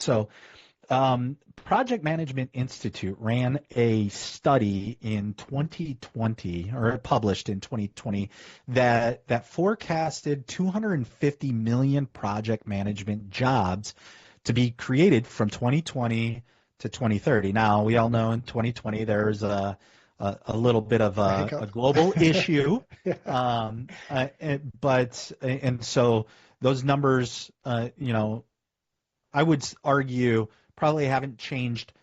So Project Management Institute ran a study in 2020, or published in 2020, that forecasted 250 million project management jobs to be created from 2020 to 2030. Now, we all know in 2020 there's a little bit of A a hiccup. global issue, Yeah. and so those numbers, I would argue probably haven't changed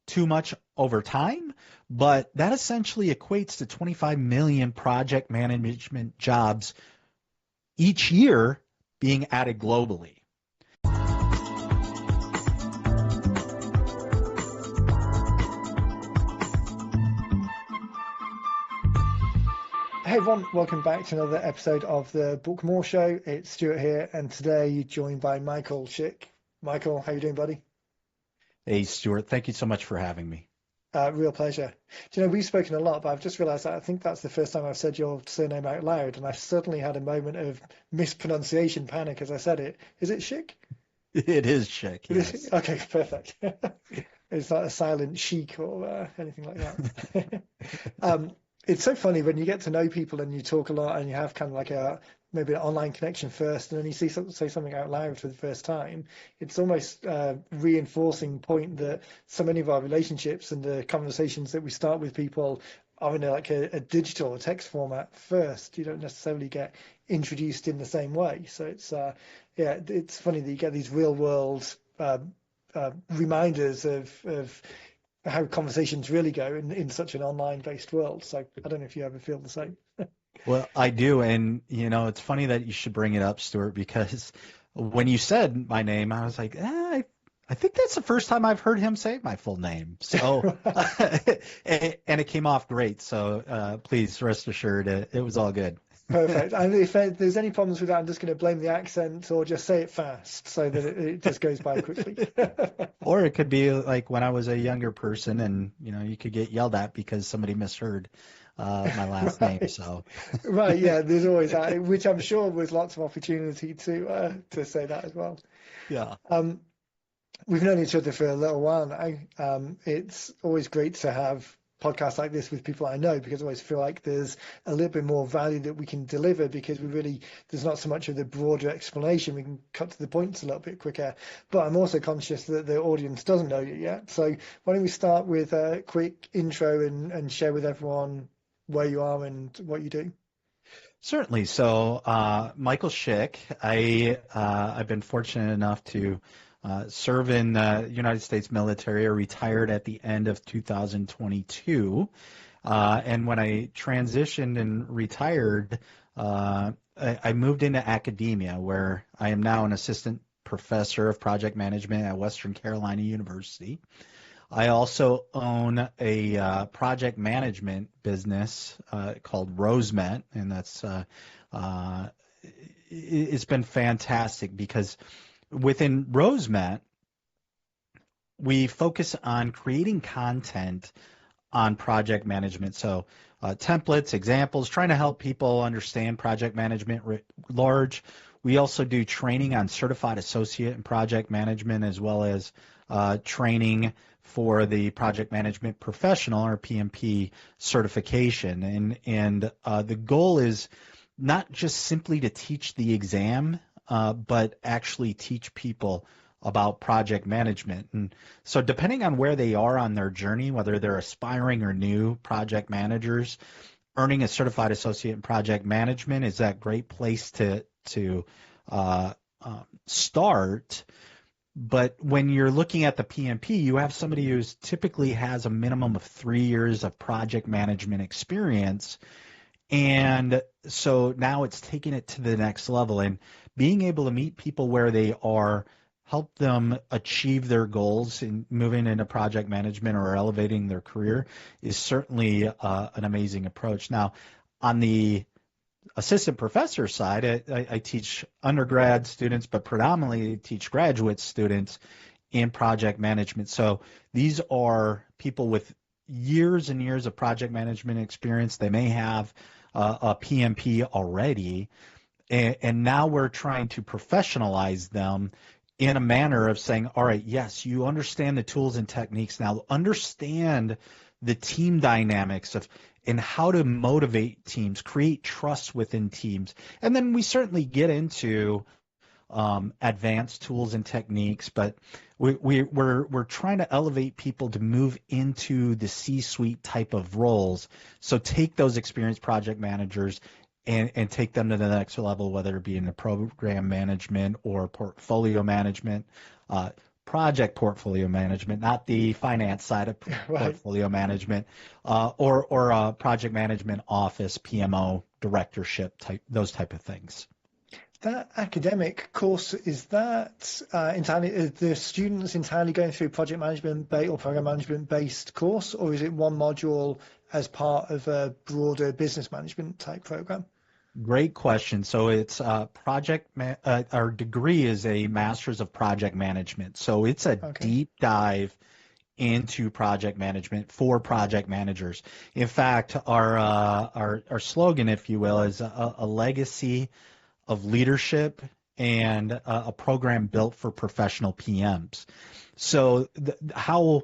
too much over time, but that essentially equates to 25 million project management jobs each year being added globally. Hey everyone, welcome back to another episode of the Book More Show. It's Stuart here, and today you're joined by Michael Shick. Michael, how you doing, buddy? Hey, Stuart, thank you so much for having me. Real pleasure. Do you know, we've spoken a lot, but I've just realised that I think that's the first time I've said your surname out loud, and I've certainly had a moment of mispronunciation panic as I said it. Is it Shick? It is Shick, It is? yes. Okay, perfect. It's not a silent chic or anything like that. It's so funny when you get to know people and you talk a lot and you have kind of like maybe an online connection first, and then you say something out loud for the first time. It's almost reinforcing point that so many of our relationships and the conversations that we start with people are in a digital or text format first. You don't necessarily get introduced in the same way. So it's funny that you get these real world reminders of how conversations really go in such an online-based world. So I don't know if you ever feel the same. Well, I do, and it's funny that you should bring it up, Stuart, because when you said my name, I was like, I think that's the first time I've heard him say my full name. So, and it came off great. So please rest assured, it was all good. Perfect. And if there's any problems with that, I'm just going to blame the accent or just say it fast so that it just goes by quickly. Or it could be like when I was a younger person and, you could get yelled at because somebody misheard my last name. So Right, yeah, there's always that, which I'm sure was lots of opportunity to say that as well. yeah. We've known each other for a little while now. It's always great to have podcasts like this with people I know, because I always feel like there's a little bit more value that we can deliver, because there's not so much of the broader explanation. We can cut to the points a little bit quicker, but I'm also conscious that the audience doesn't know you yet. So why don't we start with a quick intro and share with everyone where you are and what you do? Certainly. So, Michael Shick, I've been fortunate enough to serve in the United States military. I retired at the end of 2022. And when I transitioned and retired, I moved into academia, where I am now an assistant professor of project management at Western Carolina University. I also own a project management business called Rosemet, and it's been fantastic, because within Rosemet, we focus on creating content on project management. So templates, examples, trying to help people understand project management writ large. We also do training on certified associate in project management, as well as training for the project management professional, or PMP certification. And the goal is not just simply to teach the exam, but actually teach people about project management. And so depending on where they are on their journey, whether they're aspiring or new project managers, earning a certified associate in project management is that great place to start. But when you're looking at the PMP, you have somebody who typically has a minimum of 3 years of project management experience. And so now it's taking it to the next level, and being able to meet people where they are, help them achieve their goals in moving into project management or elevating their career, is certainly an amazing approach. Now, on the assistant professor side, I teach undergrad students, but predominantly teach graduate students in project management. So these are people with years and years of project management experience. They may have a PMP already, and now we're trying to professionalize them in a manner of saying, all right, yes, you understand the tools and techniques now, understand the team dynamics of and how to motivate teams, create trust within teams. And then we certainly get into advanced tools and techniques, but we're trying to elevate people to move into the C-suite type of roles. So take those experienced project managers and take them to the next level, whether it be in the program management or portfolio management, project portfolio management, not the finance side of Right. portfolio management, or project management office, PMO, directorship type, those type of things. That academic course, is that entirely, are the students entirely going through project management or program management based course, or is it one module as part of a broader business management type program? Great question. So it's our degree is a master's of project management. So it's a Okay. deep dive into project management for project managers. In fact, our slogan, if you will, is a legacy of leadership and a program built for professional PMs. So how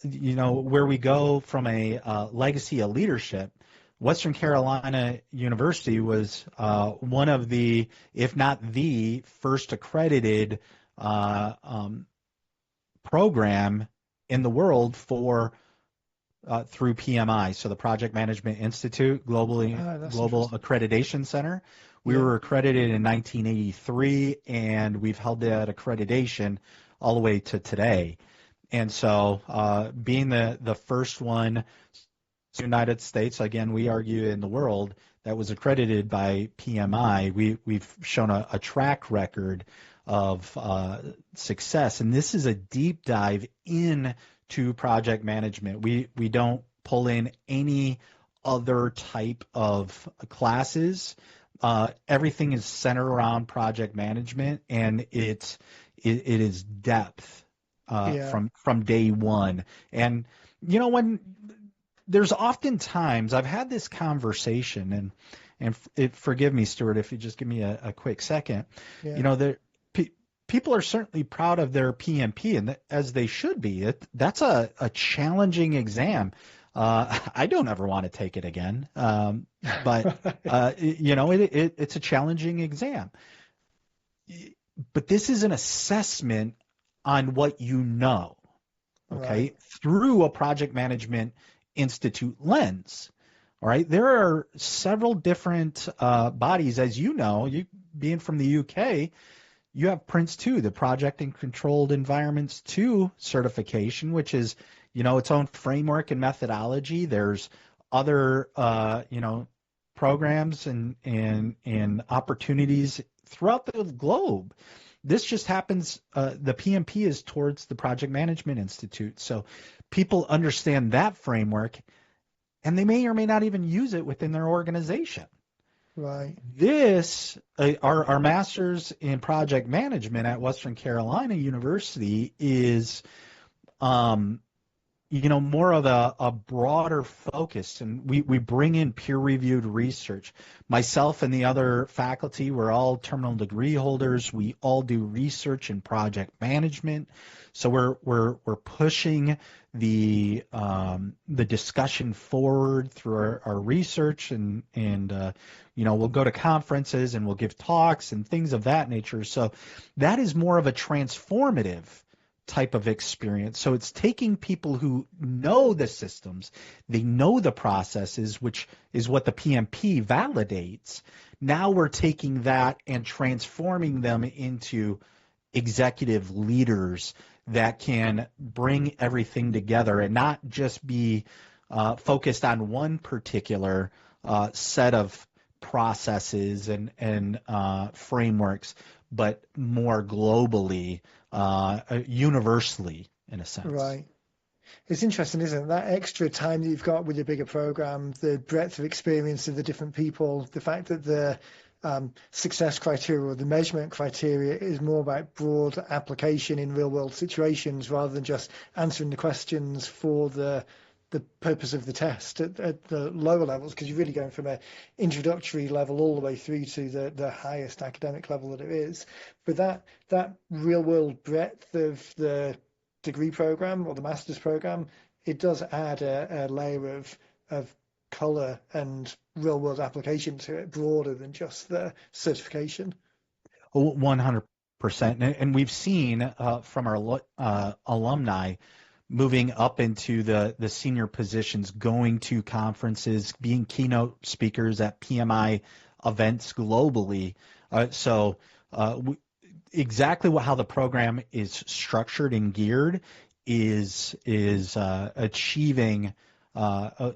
where we go from a legacy of leadership. Western Carolina University was one of the, if not the first accredited program in the world for through PMI, so the Project Management Institute Ah, that's Global interesting. Accreditation Center. We Yeah. were accredited in 1983, and we've held that accreditation all the way to today. And so, being the first one, United States, again, we argue in the world that was accredited by PMI, we've shown a track record of success. And this is a deep dive into project management. We don't pull in any other type of classes. Everything is centered around project management, and it is depth Yeah. from day one. And when there's oftentimes I've had this conversation, forgive me, Stuart, if you just give me a quick second. Yeah. You know, there people are certainly proud of their PMP, and as they should be. That's a challenging exam. I don't ever want to take it again, but it's a challenging exam. But this is an assessment on what you know, Right. okay, through a project management institute lens. All right, there are several different bodies, as you know, you being from the UK, you have Prince 2, the Project and Controlled Environments 2 certification, which is, its own framework and methodology. There's other, programs and opportunities throughout the globe. This just happens, the PMP is towards the Project Management Institute. So people understand that framework, and they may or may not even use it within their organization. Right. This, our master's in project management at Western Carolina University is, more of a broader focus, and we bring in peer-reviewed research. Myself and the other faculty, we're all terminal degree holders. We all do research in project management, so we're pushing the discussion forward through our research, and we'll go to conferences and we'll give talks and things of that nature. So that is more of a transformative type of experience. So it's taking people who know the systems, they know the processes, which is what the PMP validates. Now we're taking that and transforming them into executive leaders that can bring everything together and not just be focused on one particular set of processes and frameworks, but more globally, universally, in a sense. Right. It's interesting, isn't it? That extra time that you've got with your bigger program, the breadth of experience of the different people, the fact that the success criteria or the measurement criteria is more about broad application in real world situations rather than just answering the questions for the the purpose of the test at the lower levels, because you're really going from an introductory level all the way through to the highest academic level that it is. But that real world breadth of the degree program or the master's program, it does add a layer of color and real world application to it, broader than just the certification. 100%. And we've seen from our alumni moving up into the senior positions, going to conferences, being keynote speakers at PMI events globally. So exactly how the program is structured and geared is achieving the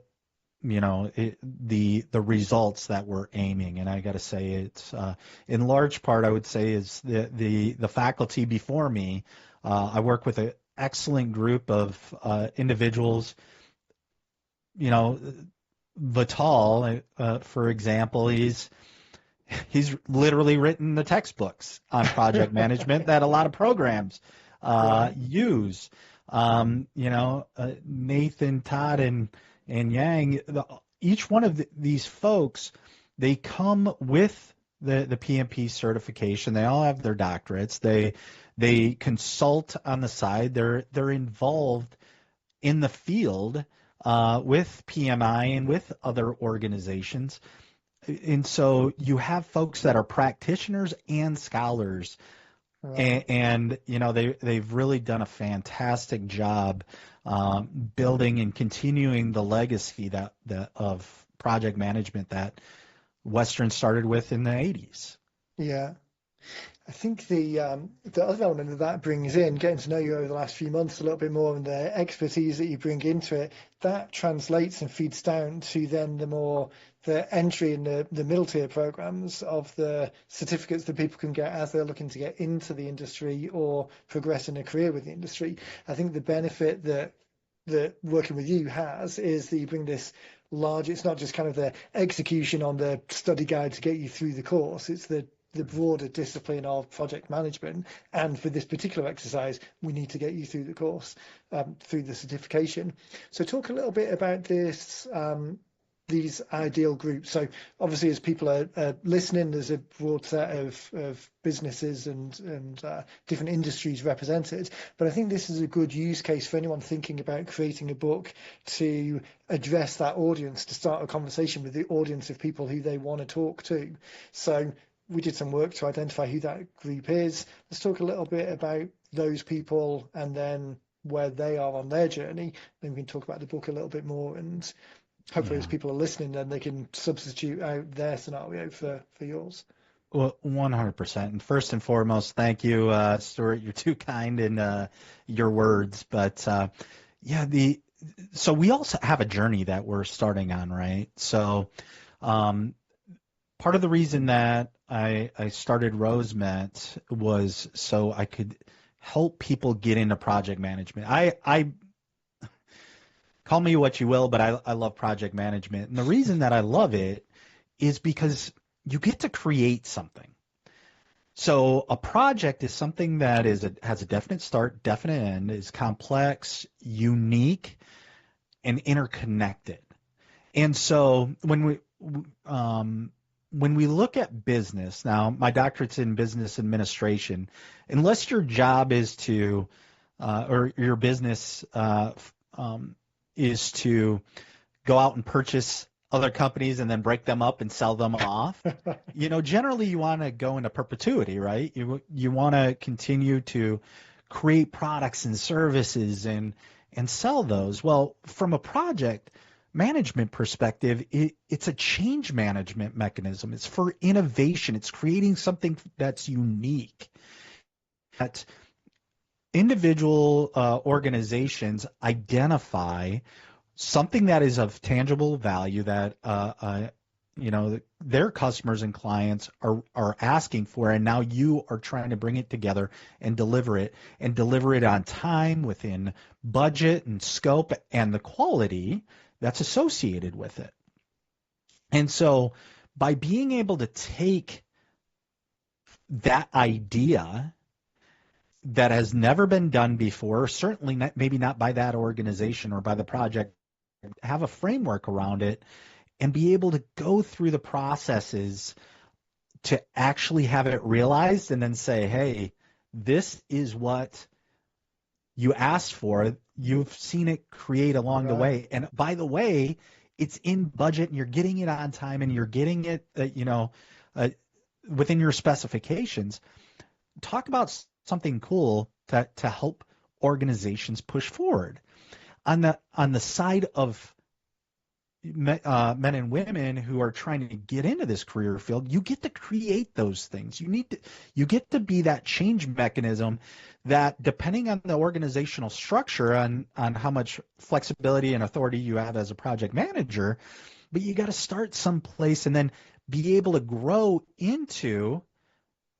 results that we're aiming. And I got to say, it's in large part, I would say, is the faculty before me. I work with an excellent group of individuals. Vital, for example, he's literally written the textbooks on project management that a lot of programs use. Nathan, Todd, and Yang, each one of these folks, they come with the PMP certification. They all have their doctorates. They consult on the side. They're involved in the field with PMI and with other organizations. And so you have folks that are practitioners and scholars. Right. And they've really done a fantastic job building and continuing the legacy that of project management that Western started with in the 80s. Yeah. I think the other element that brings in, getting to know you over the last few months a little bit more, and the expertise that you bring into it, that translates and feeds down to then the entry in the middle tier programs of the certificates that people can get as they're looking to get into the industry or progress in a career with the industry. I think the benefit that working with you has is that you bring this large, it's not just kind of the execution on the study guide to get you through the course, it's the broader discipline of project management. And for this particular exercise, we need to get you through the course, through the certification. So talk a little bit about this, these ideal groups. So obviously, as people are listening, there's a broad set of businesses and different industries represented. But I think this is a good use case for anyone thinking about creating a book to address that audience, to start a conversation with the audience of people who they want to talk to. So we did some work to identify who that group is. Let's talk a little bit about those people and then where they are on their journey. Then we can talk about the book a little bit more, and hopefully as people are listening, then they can substitute out their scenario for yours. Well, 100%. And first and foremost, thank you, Stuart. You're too kind in your words. But so we also have a journey that we're starting on, right? So part of the reason that I started RoseMet was so I could help people get into project management. I call me what you will, but I love project management. And the reason that I love it is because you get to create something. So a project is something that has a definite start, definite end, is complex, unique, and interconnected. And so when we look at business, now my doctorate's in business administration, unless your job is to, or your business is to go out and purchase other companies and then break them up and sell them off, generally you want to go into perpetuity, right? You want to continue to create products and services and sell those. Well, from a project management perspective, it's a change management mechanism. It's for innovation. It's creating something that's unique. That individual organizations identify something that is of tangible value that their customers and clients are asking for, and now you are trying to bring it together and deliver it on time, within budget and scope and the quality that's associated with it. And so by being able to take that idea that has never been done before, certainly maybe not by that organization or by the project have a framework around it, and be able to go through the processes to actually have it realized and then say, hey, this is what you asked for. You've seen it create along the Right. way. And by the way, it's in budget and you're getting it on time and you're getting it, uh, within your specifications. Talk about something cool to help organizations push forward. On the side of men and women who are trying to get into this career field, you get to create those things. You get to be that change mechanism that, depending on the organizational structure, on how much flexibility and authority you have as a project manager, but you got to start someplace and then be able to grow into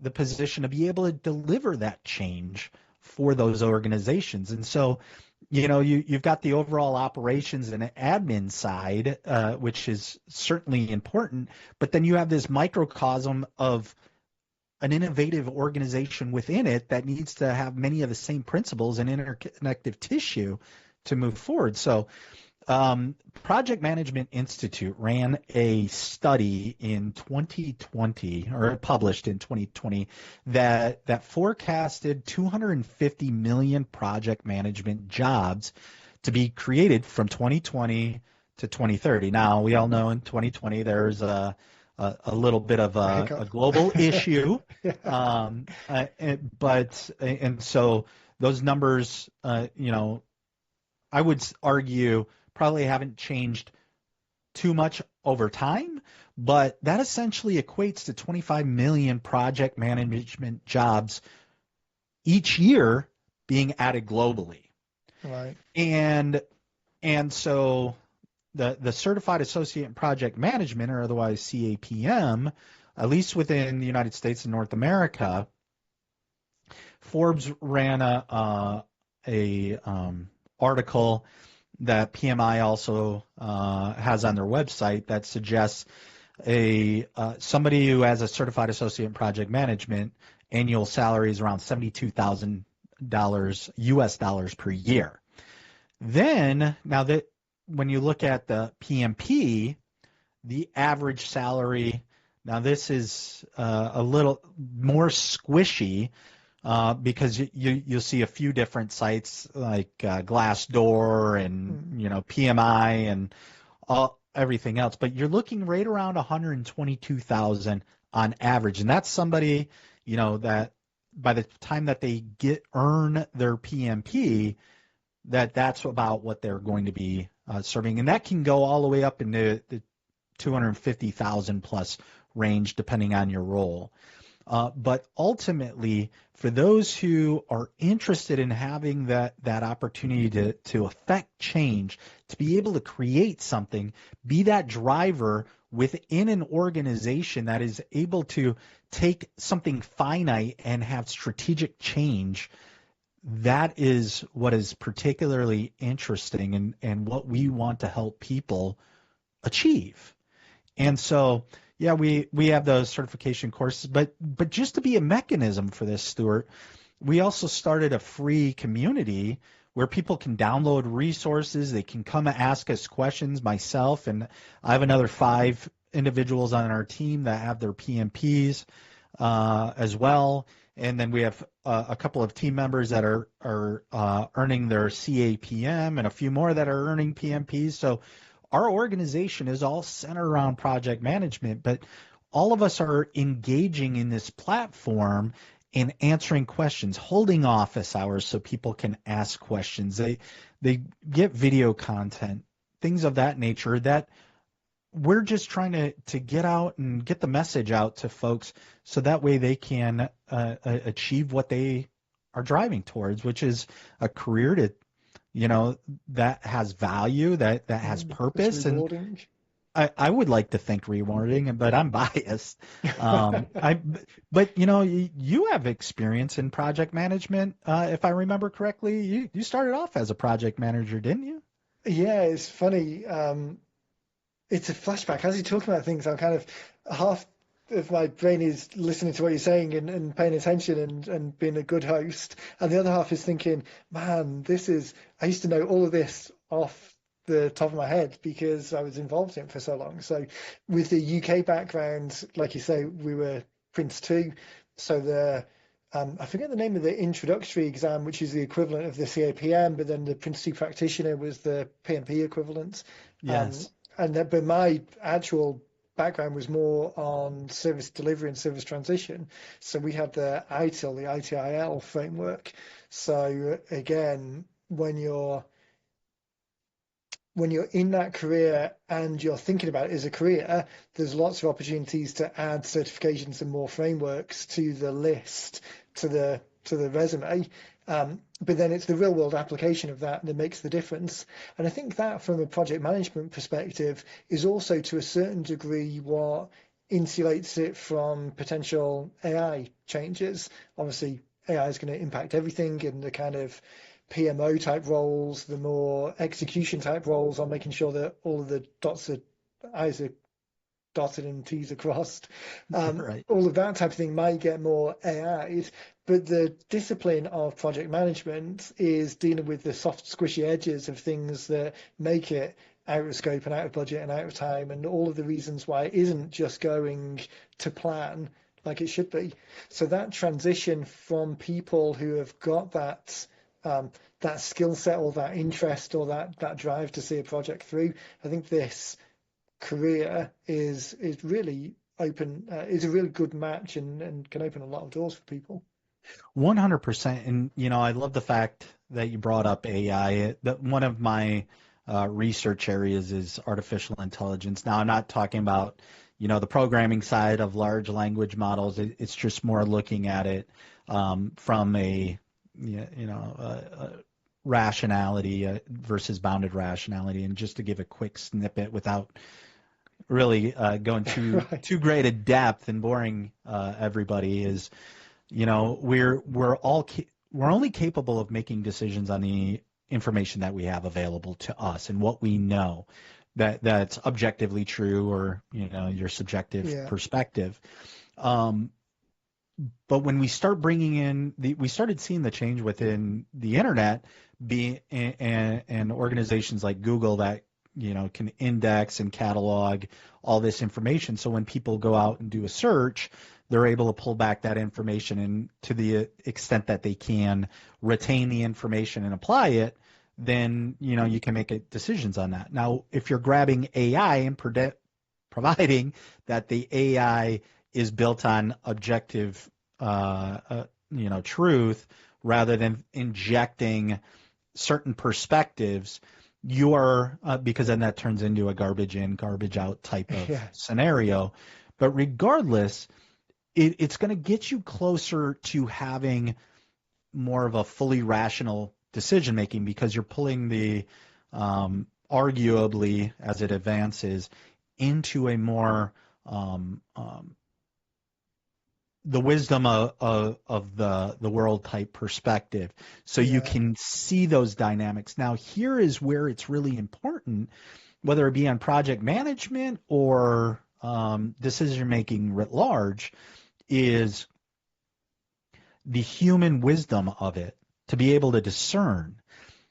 the position to be able to deliver that change for those organizations. And so, you've got the overall operations and admin side, which is certainly important, but then you have this microcosm of an innovative organization within it that needs to have many of the same principles and interconnective tissue to move forward. So Project Management Institute ran a study in 2020, or published in 2020, that forecasted 250 million project management jobs to be created from 2020 to 2030. Now, we all know in 2020 there's a little bit of A a hiccup. global issue, Yeah. and so those numbers, I would argue probably haven't changed too much over time, but that essentially equates to 25 million project management jobs each year being added globally. Right. And so the Certified Associate in Project Management, or otherwise CAPM, at least within the United States and North America, Forbes ran a article that PMI also has on their website that suggests somebody who has a certified associate in project management annual salary is around $72,000 US dollars per year. Then, now that when you look at the PMP, the average salary, now this is a little more squishy, because you'll see a few different sites like Glassdoor and PMI and everything else, but you're looking right around 122,000 on average, and that's somebody that by the time that they earn their PMP, that's about what they're going to be serving, and that can go all the way up into the 250,000 plus range depending on your role. But ultimately, for those who are interested in having that opportunity to affect change, to be able to create something, be that driver within an organization that is able to take something finite and have strategic change, that is what is particularly interesting and what we want to help people achieve. And so, yeah, we have those certification courses, but just to be a mechanism for this, Stuart, we also started a free community where people can download resources. They can come and ask us questions. Myself and I have another 5 individuals on our team that have their PMPs as well, and then we have a couple of team members that are earning their CAPM, and a few more that are earning PMPs. So our organization is all centered around project management, but all of us are engaging in this platform and answering questions, holding office hours so people can ask questions. They get video content, things of that nature, that we're just trying to get out and get the message out to folks so that way they can achieve what they are driving towards, which is a career that has value, that has purpose. It's rewarding. And I would like to think rewarding, but I'm biased. But you have experience in project management. If I remember correctly, you started off as a project manager, didn't you? Yeah, it's funny. It's a flashback. As you're talking about things, I'm kind of half of my brain is listening to what you're saying and paying attention and being a good host. And the other half is thinking, man, I used to know all of this off the top of my head because I was involved in it for so long. So with the UK background, like you say, we were Prince 2. So I forget the name of the introductory exam, which is the equivalent of the CAPM, but then the Prince 2 practitioner was the PMP equivalent. Um, Yes. but my actual background was more on service delivery and service transition. So we had the ITIL, the ITIL framework. So again, when you're in that career and you're thinking about it as a career, there's lots of opportunities to add certifications and more frameworks to the list, to the resume. But then it's the real world application of that that makes the difference. And I think that from a project management perspective is also to a certain degree what insulates it from potential AI changes. Obviously, AI is going to impact everything, and the kind of PMO type roles, the more execution type roles on making sure that all of the I's are dotted and T's are crossed. Right. All of that type of thing might get more AI'd, but the discipline of project management is dealing with the soft, squishy edges of things that make it out of scope and out of budget and out of time, and all of the reasons why it isn't just going to plan like it should be. So that transition from people who have got that skill set or that interest or that drive to see a project through, I think this career is really open, is a really good match and can open a lot of doors for people. 100%. And, I love the fact that you brought up AI. That one of my research areas is artificial intelligence. Now, I'm not talking about, the programming side of large language models. It's just more looking at it from rationality versus bounded rationality. And just to give a quick snippet without really going Right. too great a depth and boring everybody is, we're only capable of making decisions on the information that we have available to us and what we know that's objectively true or your subjective Yeah. perspective. But when we start bringing in we started seeing the change within the internet, and organizations like Google that can index and catalog all this information. So when people go out and do a search, they're able to pull back that information, and to the extent that they can retain the information and apply it, then you can make decisions on that. Now, if you're grabbing AI and providing that the AI is built on objective, truth rather than injecting certain perspectives, you are because then that turns into a garbage in, garbage out type of Yeah. scenario. But regardless, it's going to get you closer to having more of a fully rational decision making because you're pulling the arguably as it advances into a more the wisdom of the world type perspective. So you Yeah. can see those dynamics. Now, here is where it's really important, whether it be on project management or decision making writ large, is the human wisdom of it to be able to discern.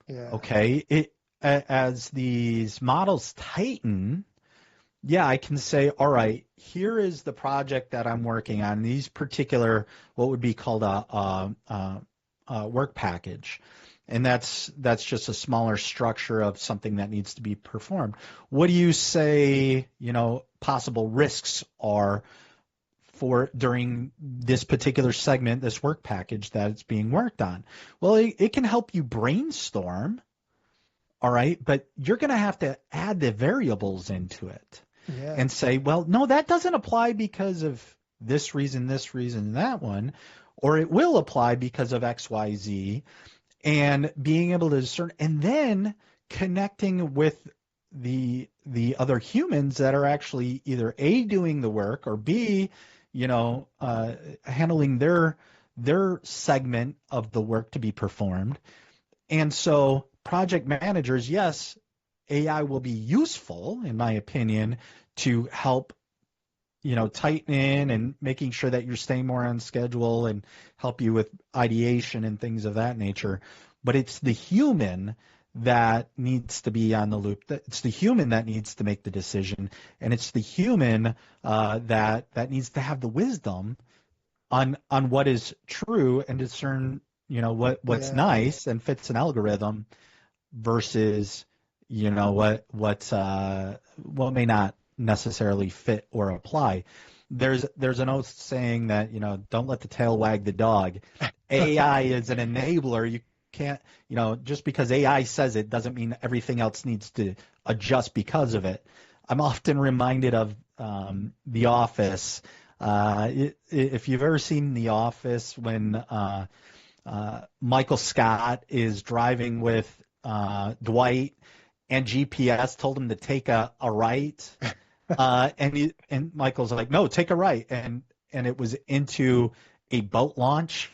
Yeah. Okay, as these models tighten, yeah, I can say, all right, here is the project that I'm working on. These particular, what would be called a work package, and that's just a smaller structure of something that needs to be performed. What do you say, possible risks are for during this particular segment, this work package that it's being worked on? Well, it can help you brainstorm, all right, but you're going to have to add the variables into it Yeah. and say, well, no, that doesn't apply because of this reason, that one, or it will apply because of X, Y, Z, and being able to discern, and then connecting with the other humans that are actually either A, doing the work, or B, handling their segment of the work to be performed. And so project managers, yes, AI will be useful, in my opinion, to help, tighten in and making sure that you're staying more on schedule and help you with ideation and things of that nature. But it's the human that needs to be on the loop. It's the human that needs to make the decision, and it's the human that needs to have the wisdom on what is true and discern, what's Yeah. nice and fits an algorithm versus, what may not necessarily fit or apply. There's an old saying that, don't let the tail wag the dog. AI is an enabler. You can't, just because AI says it doesn't mean everything else needs to adjust because of it. I'm often reminded of The Office. If you've ever seen The Office, when Michael Scott is driving with Dwight, and GPS told him to take a right, and Michael's like, no, take a right, and it was into a boat launch.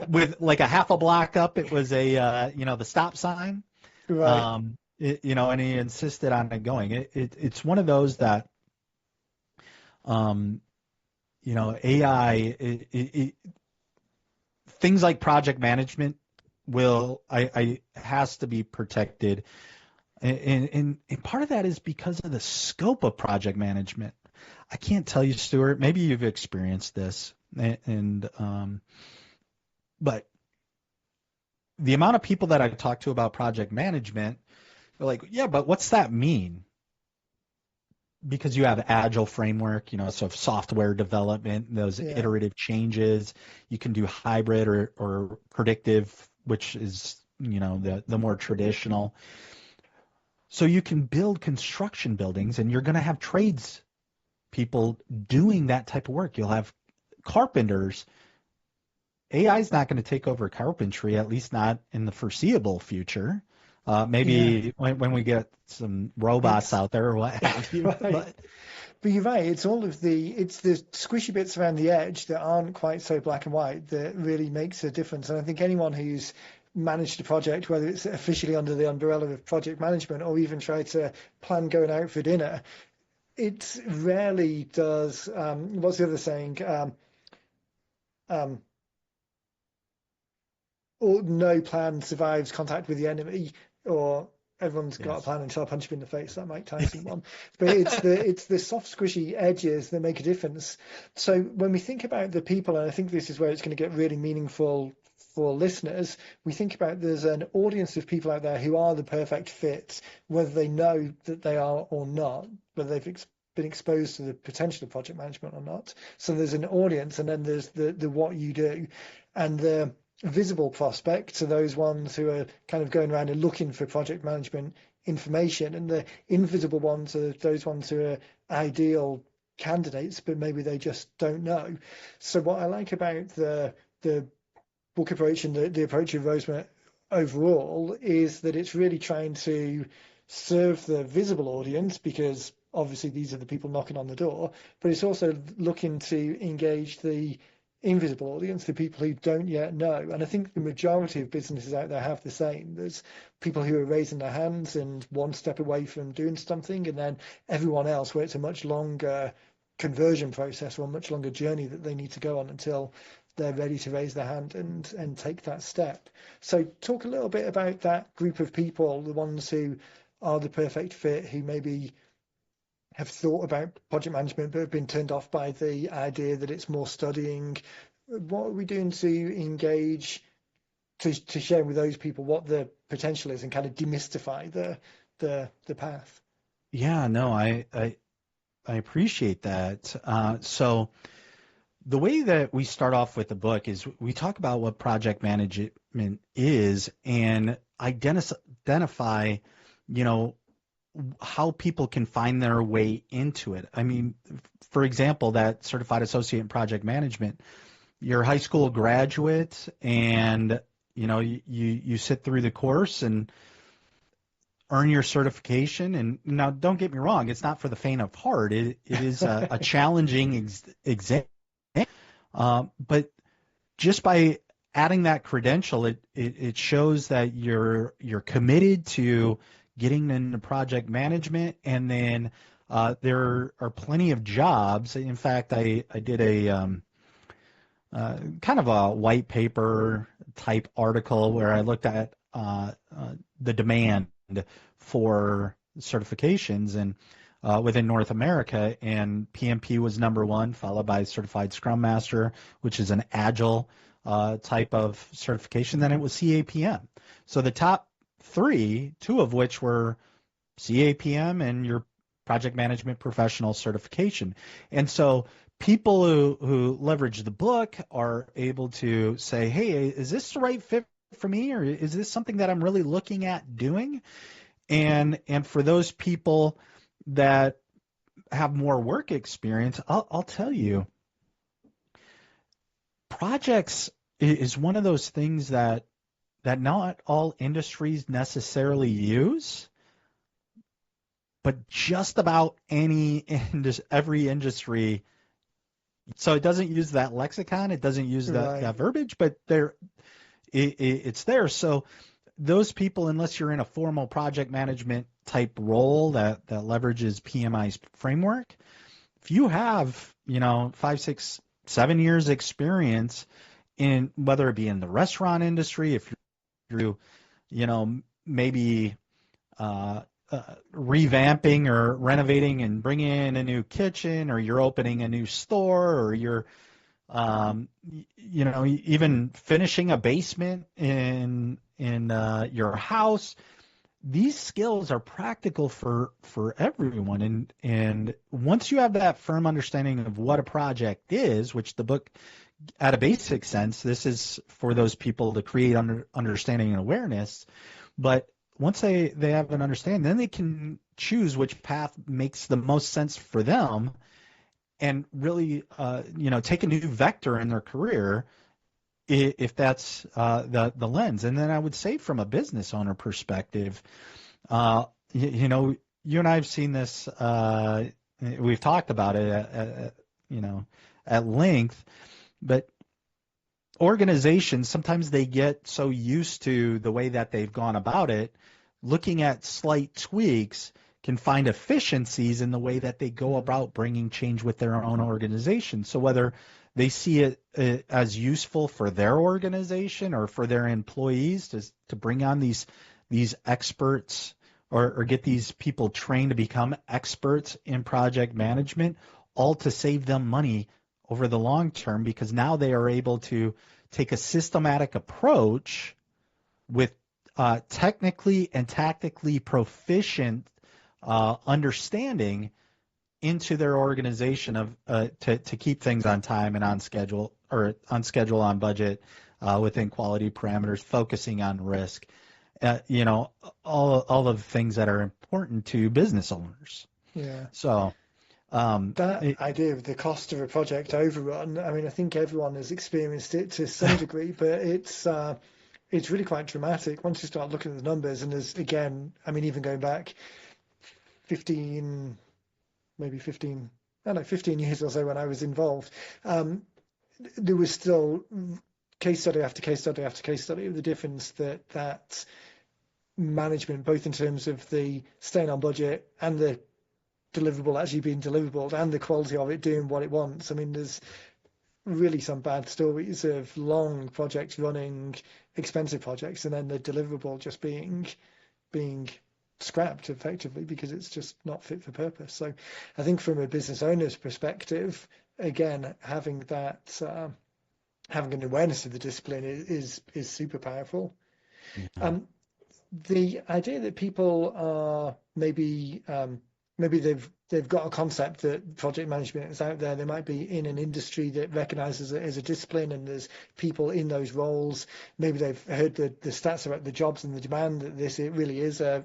With like a half a block up, it was the stop sign. Right. And he insisted on it going. It's one of those that, AI, things like project management has to be protected. And part of that is because of the scope of project management. I can't tell you, Stuart, maybe you've experienced this, but the amount of people that I've talked to about project management, they're like, yeah, but what's that mean? Because you have agile framework, so software development, those Yeah. iterative changes, you can do hybrid or predictive, which is, the more traditional. So you can build construction buildings, and you're going to have trades people doing that type of work. You'll have carpenters. AI is not going to take over carpentry, at least not in the foreseeable future. Yeah. Maybe when we get some robots It's out there or what have you. right. But you're right. It's the squishy bits around the edge that aren't quite so black and white that really makes a difference. And I think anyone who's managed a project, whether it's officially under the umbrella of project management or even try to plan going out for dinner, it rarely does. What's the other saying? Um, or no plan survives contact with the enemy, or everyone's got a Yes. plan until I punch him in the face. That Mike Tyson one. But it's the soft, squishy edges that make a difference. So when we think about the people, and I think this is where it's going to get really meaningful for listeners, we think about there's an audience of people out there who are the perfect fit, whether they know that they are or not, whether they've been exposed to the potential of project management or not. So there's an audience, and then there's the what you do, and the visible prospect to those ones who are kind of going around and looking for project management information, and the invisible ones are those ones who are ideal candidates, but maybe they just don't know. So what I like about the book approach and the approach of Roseman overall is that it's really trying to serve the visible audience, because obviously these are the people knocking on the door, but it's also looking to engage the invisible audience, the people who don't yet know. And I think the majority of businesses out there have the same. There's people who are raising their hands and one step away from doing something, and then everyone else where it's a much longer conversion process or a much longer journey that they need to go on until they're ready to raise their hand and take that step. So talk a little bit about that group of people, the ones who are the perfect fit, who maybe have thought about project management but have been turned off by the idea that it's more studying. What are we doing to engage, to share with those people what the potential is and kind of demystify the path? Yeah, no, I appreciate that. So the way that we start off with the book is we talk about what project management is and identify, how people can find their way into it. I mean, for example, that certified associate in project management, you're a high school graduate, and you sit through the course and earn your certification. And now, don't get me wrong, it's not for the faint of heart. It is a challenging exam, but just by adding that credential, it shows that you're committed to getting into project management. And then there are plenty of jobs. In fact, I did a kind of a white paper type article where I looked at the demand for certifications and within North America, and PMP was number one, followed by Certified Scrum Master, which is an agile type of certification. Then it was CAPM. So the top three, two of which were CAPM and your project management professional certification. And so people who leverage the book are able to say, hey, is this the right fit for me, or is this something that I'm really looking at doing? And for those people that have more work experience, I'll tell you, projects is one of those things that not all industries necessarily use, but just about every industry. So it doesn't use that lexicon, it doesn't use that verbiage, but it's there. So those people, unless you're in a formal project management type role that leverages PMI's framework, if you have 5, 6, 7 years experience in, whether it be in the restaurant industry, if you're maybe revamping or renovating and bringing in a new kitchen, or you're opening a new store, or you're even finishing a basement in your house. These skills are practical for everyone, and once you have that firm understanding of what a project is, which the book, at a basic sense, this is for those people to create understanding and awareness. But once they have an understanding, then they can choose which path makes the most sense for them, and really take a new vector in their career, if that's the lens. And then I would say, from a business owner perspective, you and I have seen this, we've talked about it at length, but organizations, sometimes they get so used to the way that they've gone about it, looking at slight tweaks can find efficiencies in the way that they go about bringing change with their own organization. So whether they see it as useful for their organization or for their employees to bring on these experts, or get these people trained to become experts in project management, all to save them money over the long term, because now they are able to take a systematic approach with technically and tactically proficient understanding into their organization of to keep things on time and on schedule, on budget, within quality parameters, focusing on risk, all of the things that are important to business owners. Yeah. So that idea of the cost of a project overrun, I mean, I think everyone has experienced it to some degree, but it's really quite dramatic once you start looking at the numbers. And there's, again, I mean, even going back 15 years or so when I was involved, there was still case study after case study after case study of the difference that management, both in terms of the staying on budget and the deliverable actually being deliverable, and the quality of it doing what it wants. I mean, there's really some bad stories of long projects running, expensive projects, and then the deliverable just being scrapped effectively because it's just not fit for purpose. So I think from a business owner's perspective, again, having an awareness of the discipline is super powerful. Yeah. The idea that people are maybe they've got a concept that project management is out there. They might be in an industry that recognizes it as a discipline, and there's people in those roles. Maybe they've heard the stats about the jobs and the demand, that it really is a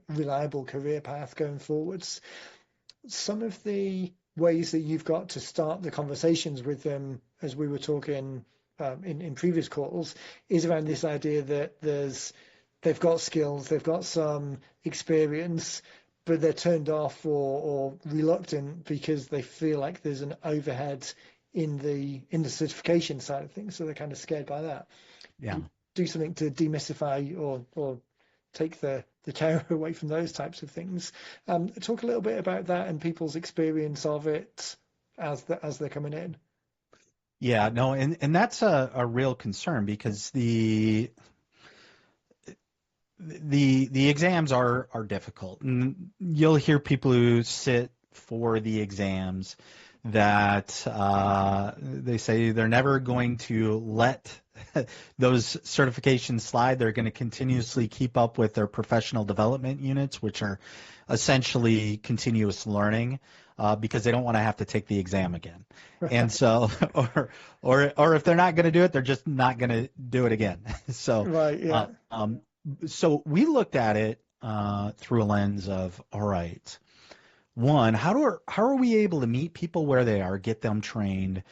reliable career path going forwards. Some of the ways that you've got to start the conversations with them, as we were talking in previous calls, is around this idea that they've got skills, they've got some experience, but they're turned off or reluctant because they feel like there's an overhead in the certification side of things. So they're kind of scared by that. Yeah. Do something to demystify or take the terror away from those types of things. Talk a little bit about that and people's experience of it as they're coming in. Yeah, no, and that's a real concern because the exams are difficult, and you'll hear people who sit for the exams that they say they're never going to let those certifications slide. They're going to continuously keep up with their professional development units, which are essentially continuous learning, because they don't want to have to take the exam again. And so, or if they're not going to do it, they're just not going to do it again. So, Right, uh, yeah. um, so we looked at it through a lens of, all right, one, how are we able to meet people where they are, get them trained,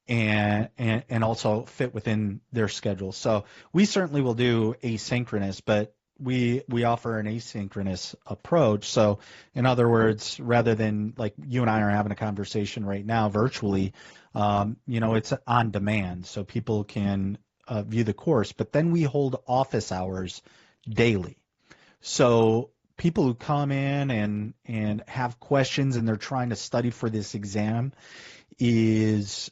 and also fit within their schedule. So we certainly will do asynchronous, but we offer an asynchronous approach. So in other words, rather than like you and I are having a conversation right now virtually, it's on demand, so people can view the course. But then we hold office hours daily. So people who come in and have questions and they're trying to study for this exam is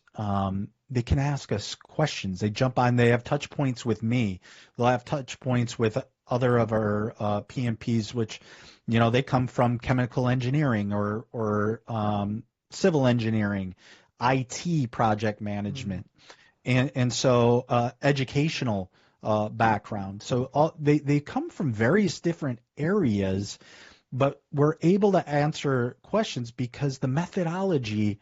they can ask us questions. They jump on. They have touch points with me. They'll have touch points with other of our PMPs, which they come from chemical engineering or civil engineering, IT project Mm. management, and so educational background. So they come from various different areas, but we're able to answer questions because the methodology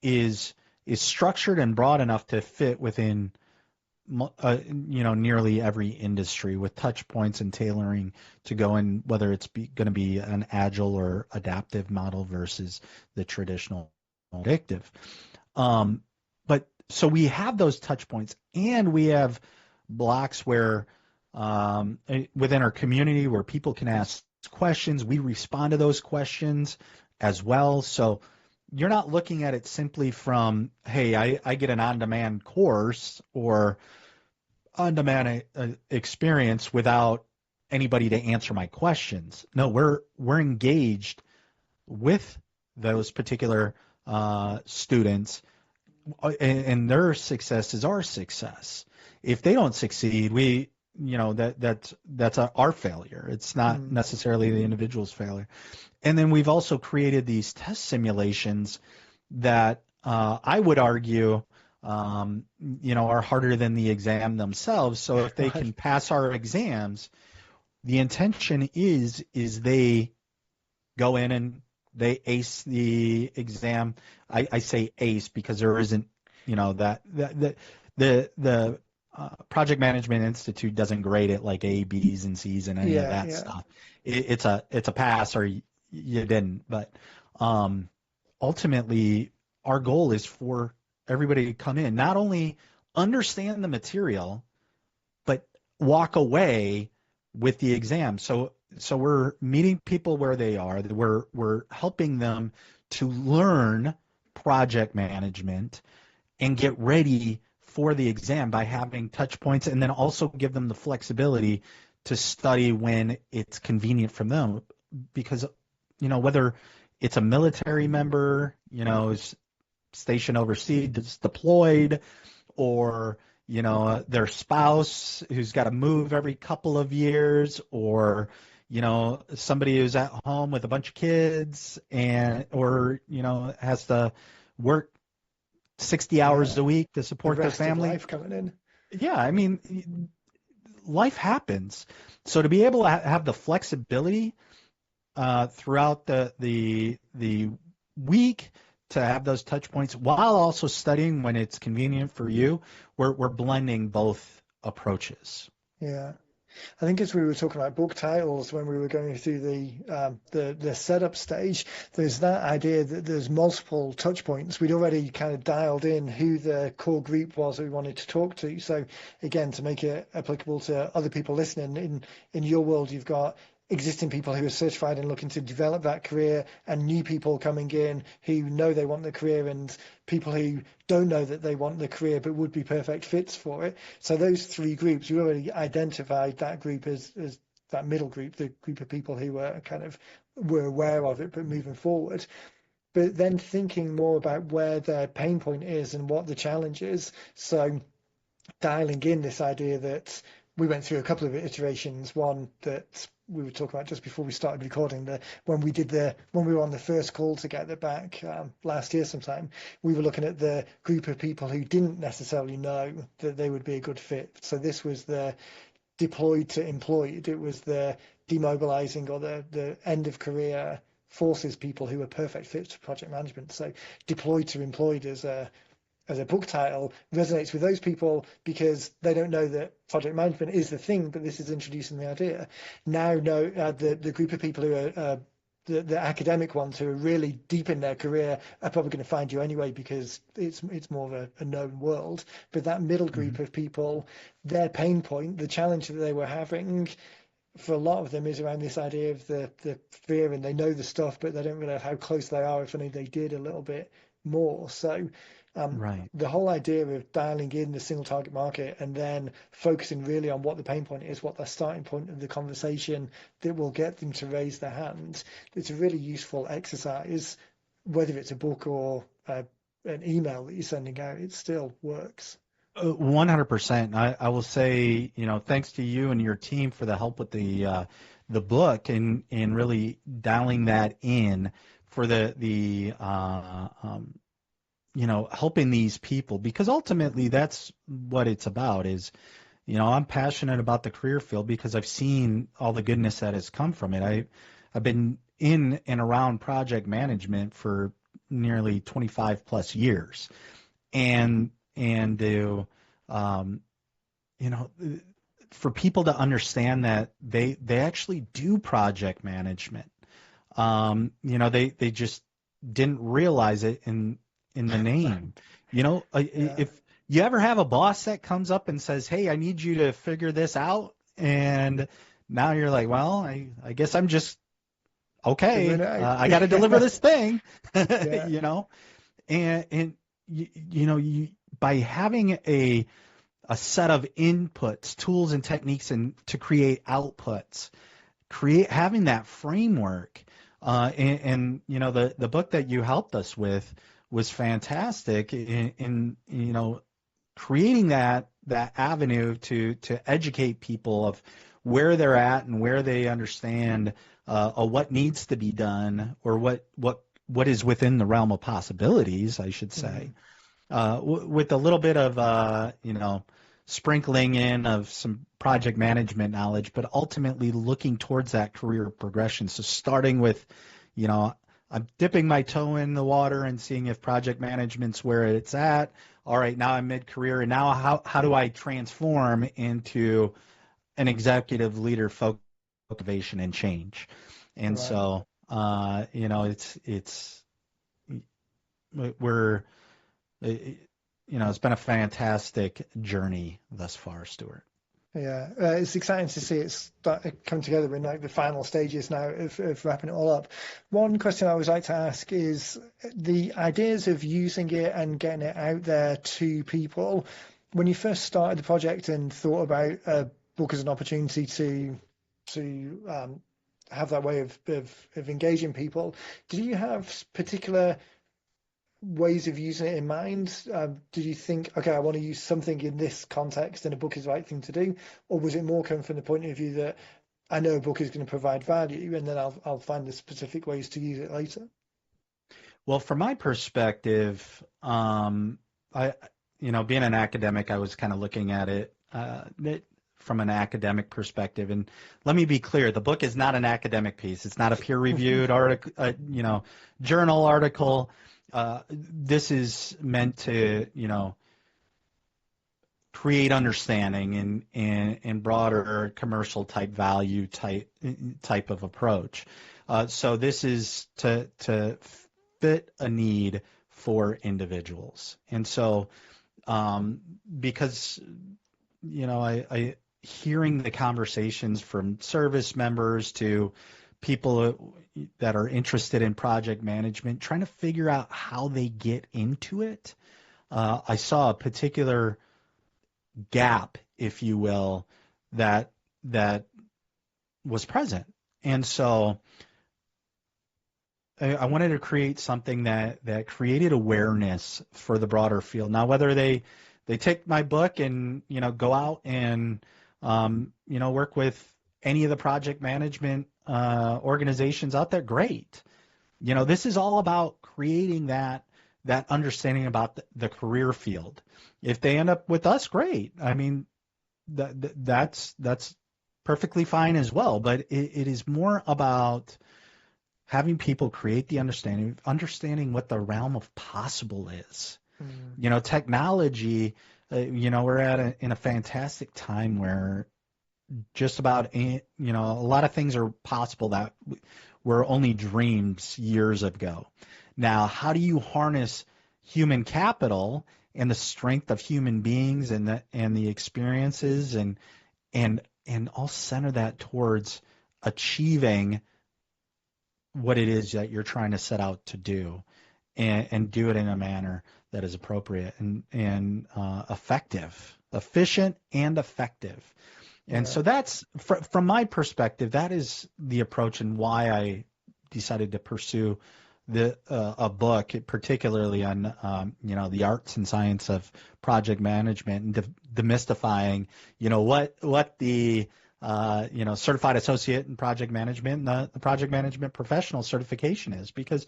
is is structured and broad enough to fit within nearly every industry, with touch points and tailoring to go in, whether it's going to be an agile or adaptive model versus the traditional predictive. Um, but so we have those touch points, and we have blocks where within our community where people can ask questions. We respond to those questions as well. So you're not looking at it simply from, hey, I get an on-demand course or on-demand experience without anybody to answer my questions. No, we're engaged with those particular students, and their success is our success. If they don't succeed, that's our failure. It's not Mm. necessarily the individual's failure. And then we've also created these test simulations that I would argue, are harder than the exam themselves. So if they can Right. pass our exams, the intention is they go in and they ace the exam. I say ace because there isn't, the Project Management Institute doesn't grade it like A, B's, and C's and any of Yeah, that yeah. stuff. It's a pass or you didn't. But um, ultimately, our goal is for everybody to come in, not only understand the material, but walk away with the exam. So we're meeting people where they are. We're helping them to learn project management and get ready for the exam by having touch points, and then also give them the flexibility to study when it's convenient for them. Because whether it's a military member, is stationed overseas, deployed, or their spouse who's got to move every couple of years, or somebody who's at home with a bunch of kids, and or has to work 60 hours Yeah. a week to The support their rest of family. life coming in. Yeah, I mean, life happens. So to be able to have the flexibility throughout the week to have those touch points while also studying when it's convenient for you, we're blending both approaches. Yeah. I think as we were talking about book titles when we were going through the setup stage, there's that idea that there's multiple touch points. We'd already kind of dialed in who the core group was that we wanted to talk to. So again, to make it applicable to other people listening, in your world, you've got existing people who are certified and looking to develop that career, and new people coming in who know they want the career, and people who don't know that they want the career but would be perfect fits for it. So those three groups, you already identified that group as that middle group, the group of people who were aware of it but moving forward. but then thinking more about where their pain point is and what the challenge is. So dialing in this idea that we went through a couple of iterations. One that we were talking about just before we started recording, when we were on the first call together back last year sometime, we were looking at the group of people who didn't necessarily know that they would be a good fit. So this was the deployed to employed. It was the demobilizing or the end of career forces people who were perfect fits for project management. So deployed to employed as a book title resonates with those people because they don't know that project management is the thing, but this is introducing the idea. Now know the group of people who are the academic ones who are really deep in their career are probably going to find you anyway because it's more of a known world. But that middle group of people, their pain point, the challenge that they were having for a lot of them is around this idea of the fear, and they know the stuff, but they don't really know how close they are if only they did a little bit more. So Right. the whole idea of dialing in the single target market and then focusing really on what the pain point is, what their starting point of the conversation that will get them to raise their hand, it's a really useful exercise. Whether it's a book or an email that you're sending out, it still works. 100%. I will say, thanks to you and your team for the help with the book and really dialing that in for helping these people, because ultimately that's what it's about is, I'm passionate about the career field because I've seen all the goodness that has come from it. I've been in and around project management for nearly 25 plus years. And to you know for people to understand that they actually do project management, they just didn't realize it in the name. Yeah. If you ever have a boss that comes up and says, hey, I need you to figure this out, and now you're like, well, I guess I'm just Figuring okay, it out. I got to deliver this thing. Yeah. you know and by having a set of inputs, tools, and techniques, and to create outputs, having that framework, and the book that you helped us with was fantastic in creating that avenue to educate people of where they're at and where they understand what needs to be done, or what is within the realm of possibilities, I should say, Mhm. with a little bit of sprinkling in of some project management knowledge, but ultimately looking towards that career progression. So starting with, I'm dipping my toe in the water and seeing if project management's where it's at. All right, now I'm mid-career, and now how do I transform into an executive leader focused on motivation and change? And Right. so, it's we're it's been a fantastic journey thus far, Stuart. Yeah, it's exciting to see it start come together in like the final stages now of wrapping it all up. One question I always like to ask is the ideas of using it and getting it out there to people. When you first started the project and thought about a book as an opportunity to have that way of engaging people, did you have particular ways of using it in mind? Did you think, okay, I want to use something in this context and a book is the right thing to do? Or was it more coming from the point of view that I know a book is going to provide value and then I'll find the specific ways to use it later? Well, from my perspective, I, being an academic, I was kind of looking at it from an academic perspective. And let me be clear, the book is not an academic piece. It's not a peer-reviewed article, journal article. This is meant to, create understanding and broader commercial type value type of approach. So this is to fit a need for individuals. And so because I hearing the conversations from service members to people that are interested in project management, trying to figure out how they get into it. I saw a particular gap, if you will, that was present. And so I wanted to create something that created awareness for the broader field. Now, whether they take my book and go out and work with any of the project management organizations out there, great. This is all about creating that understanding about the career field. If they end up with us, great. I mean, that's perfectly fine as well. But it is more about having people create the understanding what the realm of possible is. Technology, we're in a fantastic time where just about, a lot of things are possible that were only dreams years ago. Now, how do you harness human capital and the strength of human beings and the experiences and all center that towards achieving what it is that you're trying to set out to do, and do it in a manner that is appropriate and effective, efficient and effective. And so that's, from my perspective, that is the approach and why I decided to pursue a book, particularly on the arts and science of project management and demystifying what the certified associate in project management and the project management professional certification is. Because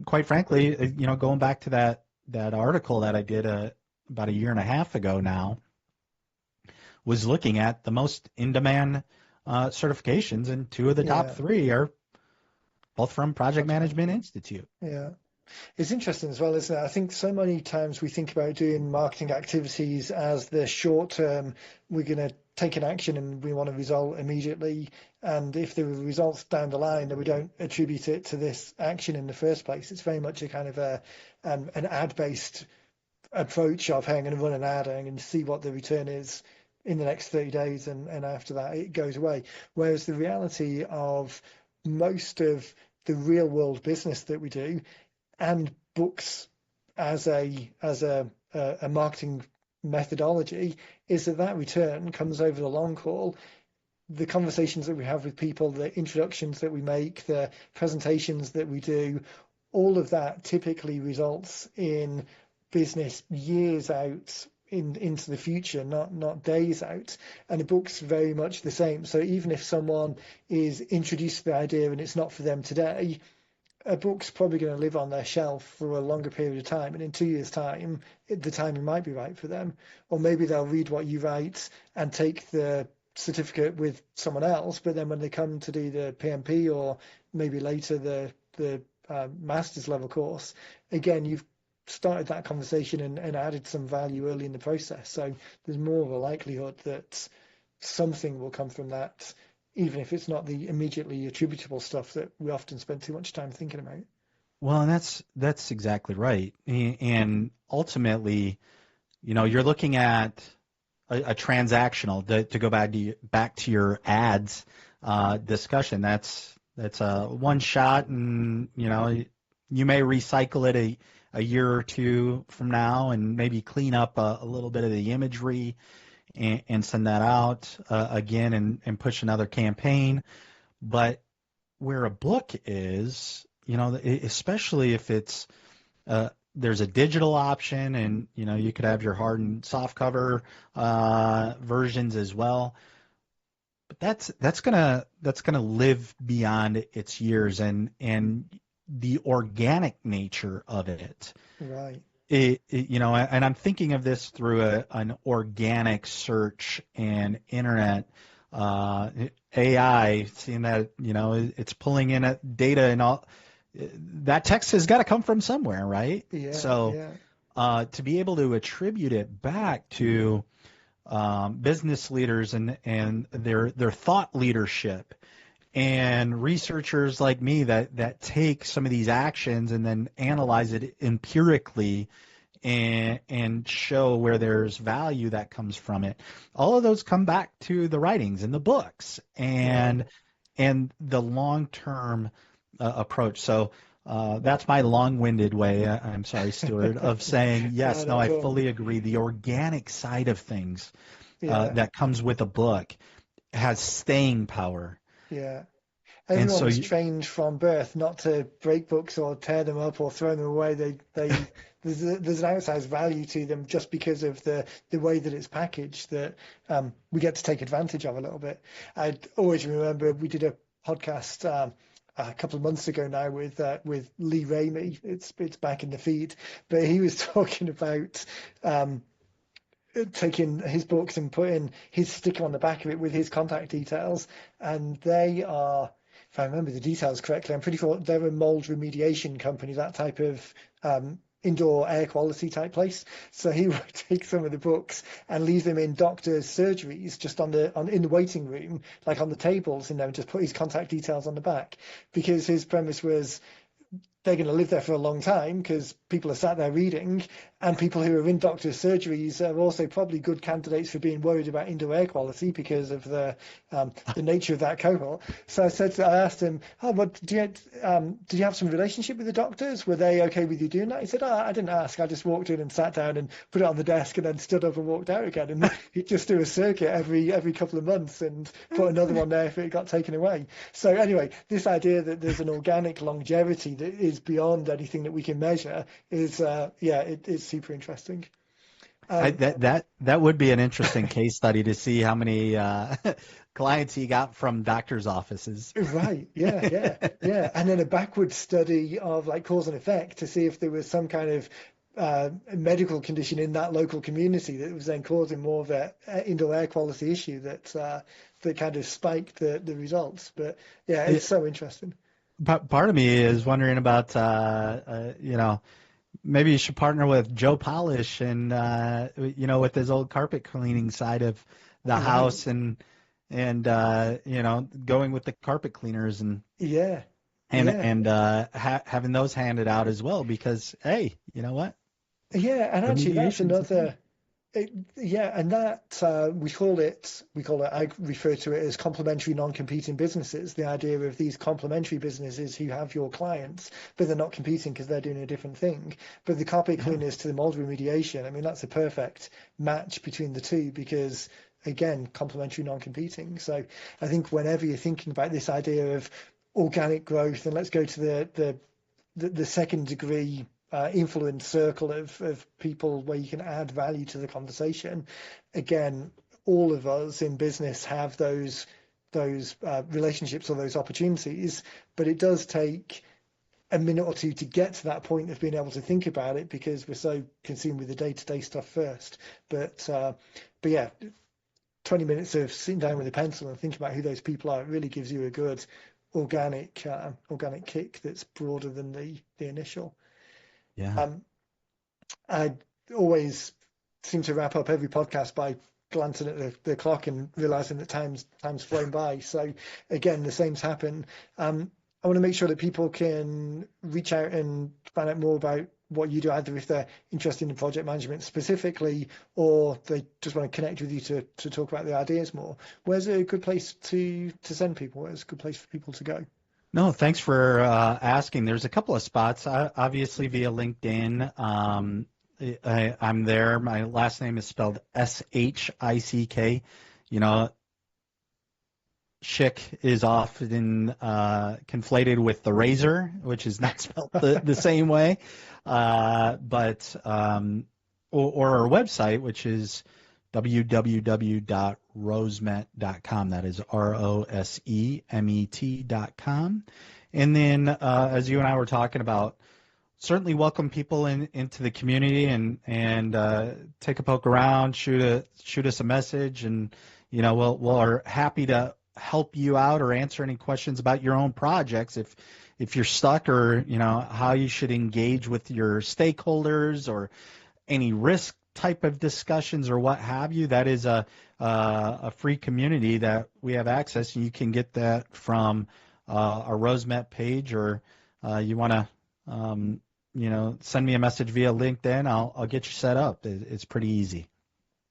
quite frankly, going back to that article that I did about a year and a half ago now, was looking at the most in-demand certifications, and two of the top three are both from Project Management Institute. Yeah. It's interesting as well, isn't it? I think so many times we think about doing marketing activities as the short term, we're going to take an action and we want a result immediately. And if there are results down the line, then we don't attribute it to this action in the first place. It's very much a kind of an ad-based approach of, hey, I'm going to run an ad and I'm going to see what the return is in the next 30 days, and after that it goes away. Whereas the reality of most of the real world business that we do, and books as a marketing methodology, is that return comes over the long haul. The conversations that we have with people, the introductions that we make, the presentations that we do, all of that typically results in business years out into the future, not days out. And the book's very much the same. So even if someone is introduced to the idea and it's not for them today, a book's probably going to live on their shelf for a longer period of time, and in 2 years' time, the timing might be right for them. Or maybe they'll read what you write and take the certificate with someone else, but then when they come to do the PMP or maybe later the master's level course, again, you've started that conversation and added some value early in the process. So there's more of a likelihood that something will come from that, even if it's not the immediately attributable stuff that we often spend too much time thinking about. Well, and that's exactly right. And ultimately, you're looking at a transactional, to go back to your ads discussion. That's a one shot, and you may recycle it a year or two from now and maybe clean up a little bit of the imagery and send that out again and push another campaign. But where a book is, especially if it's there's a digital option, and you could have your hard and soft cover versions as well. But that's gonna live beyond its years, and the organic nature of it. Right. And I'm thinking of this through an organic search and internet AI, seeing that it's pulling in data and all that text has got to come from somewhere, right? Yeah. So to be able to attribute it back to business leaders and their thought leadership, and researchers like me that take some of these actions and then analyze it empirically and show where there's value that comes from it. All of those come back to the writings and the books and the long-term approach. So that's my long-winded way, I'm sorry, Stuart, of saying, yes, no, I fully agree. The organic side of things that comes with a book has staying power. Yeah. And Everyone so was you, trained from birth not to break books or tear them up or throw them away. There's an outsized value to them just because of the way that it's packaged that we get to take advantage of a little bit. I always remember we did a podcast a couple of months ago now with Lee Ramey. It's back in the feed, but he was talking about taking his books and putting his sticker on the back of it with his contact details, and they are, if I remember the details correctly, I'm pretty sure they're a mold remediation company, that type of indoor air quality type place. So he would take some of the books and leave them in doctors' surgeries, just in the waiting room, like on the tables, and then just put his contact details on the back, because his premise was they're going to live there for a long time because people are sat there reading, and people who are in doctors' surgeries are also probably good candidates for being worried about indoor air quality because of the nature of that cohort. So I asked him, "Oh, but did you have some relationship with the doctors? Were they okay with you doing that?" He said, "Oh, I didn't ask. I just walked in and sat down and put it on the desk and then stood up and walked out again. And he'd just do a circuit every couple of months and put another one there if it got taken away." So anyway, this idea that there's an organic longevity that is beyond anything that we can measure is it's super interesting. that would be an interesting case study to see how many clients he got from doctors' offices. Right. Yeah. And then a backward study of like cause and effect to see if there was some kind of medical condition in that local community that was then causing more of a indoor air quality issue that kind of spiked the results. But yeah, it's so interesting. Part of me is wondering about, maybe you should partner with Joe Polish and, with his old carpet cleaning side of the Right. house and going with the carpet cleaners and Yeah. and Yeah. and having those handed out as well because, hey, you know what? Yeah. And actually, that's Remediation's the thing. another. Yeah, and that I refer to it as complementary non-competing businesses. The idea of these complementary businesses who have your clients, but they're not competing because they're doing a different thing. But the carpet Yeah. cleaners to the mold remediation, I mean, that's a perfect match between the two because, again, complementary non-competing. So I think whenever you're thinking about this idea of organic growth, and let's go to the second degree influence circle of people where you can add value to the conversation. Again, all of us in business have those relationships or those opportunities, but it does take a minute or two to get to that point of being able to think about it because we're so consumed with the day-to-day stuff first. But yeah, 20 minutes of sitting down with a pencil and thinking about who those people are, it really gives you a good organic kick that's broader than the initial. Yeah. Um, I always seem to wrap up every podcast by glancing at the clock and realizing that time's flown by. So again, the same's happen. I want to make sure that people can reach out and find out more about what you do, either if they're interested in project management specifically, or they just want to connect with you to talk about the ideas more. Where's a good place to send people? Where's a good place for people to go? No, thanks for asking. There's a couple of spots, obviously via LinkedIn. I'm there. My last name is spelled Shick. You know, Shick is often conflated with the razor, which is not spelled the same way. Or our website, which is www.rosemet.com. That is ROSEMET.com. And then, as you and I were talking about, certainly welcome people into the community and take a poke around, shoot us a message, and we're happy to help you out or answer any questions about your own projects if you're stuck or how you should engage with your stakeholders or any risk type of discussions or what have you. That is a free community that we have access, and you can get that from our RoseMet page, or you want to send me a message via LinkedIn. I'll get you set up. It's pretty easy.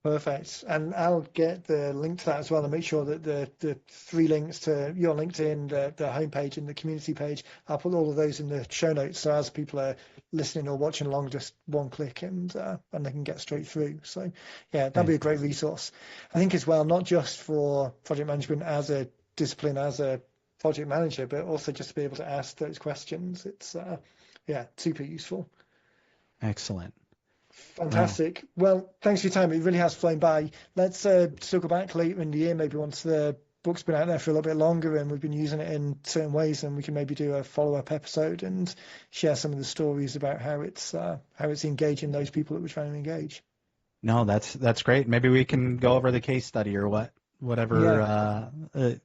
Perfect. And I'll get the link to that as well and make sure that the three links to your LinkedIn, the homepage and the community page, I'll put all of those in the show notes. So as people are listening or watching along, just one click and they can get straight through. So yeah, that'd be a great resource. I think as well, not just for project management as a discipline, as a project manager, but also just to be able to ask those questions. It's yeah, super useful. Excellent. Well, Fantastic. Well, thanks for your time. It really has flown by. Let's circle back later in the year, maybe once the book's been out there for a little bit longer and we've been using it in certain ways, and we can maybe do a follow-up episode and share some of the stories about how it's engaging those people that we're trying to engage. no, that's great. Maybe we can go over the case study or whatever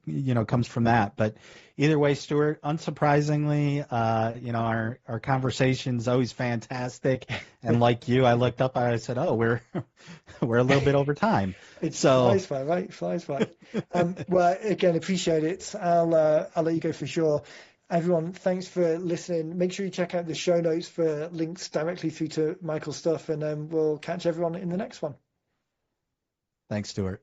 Yeah, comes from that. But either way, Stuart, unsurprisingly, our conversation's always fantastic. And like you, I looked up, I said, oh, we're we're a little bit over time. it So flies by, right? It flies by. Well, again, appreciate it. I'll let you go for sure. Everyone, thanks for listening. Make sure you check out the show notes for links directly through to Michael's stuff, and we'll catch everyone in the next one. thanks, Stuart.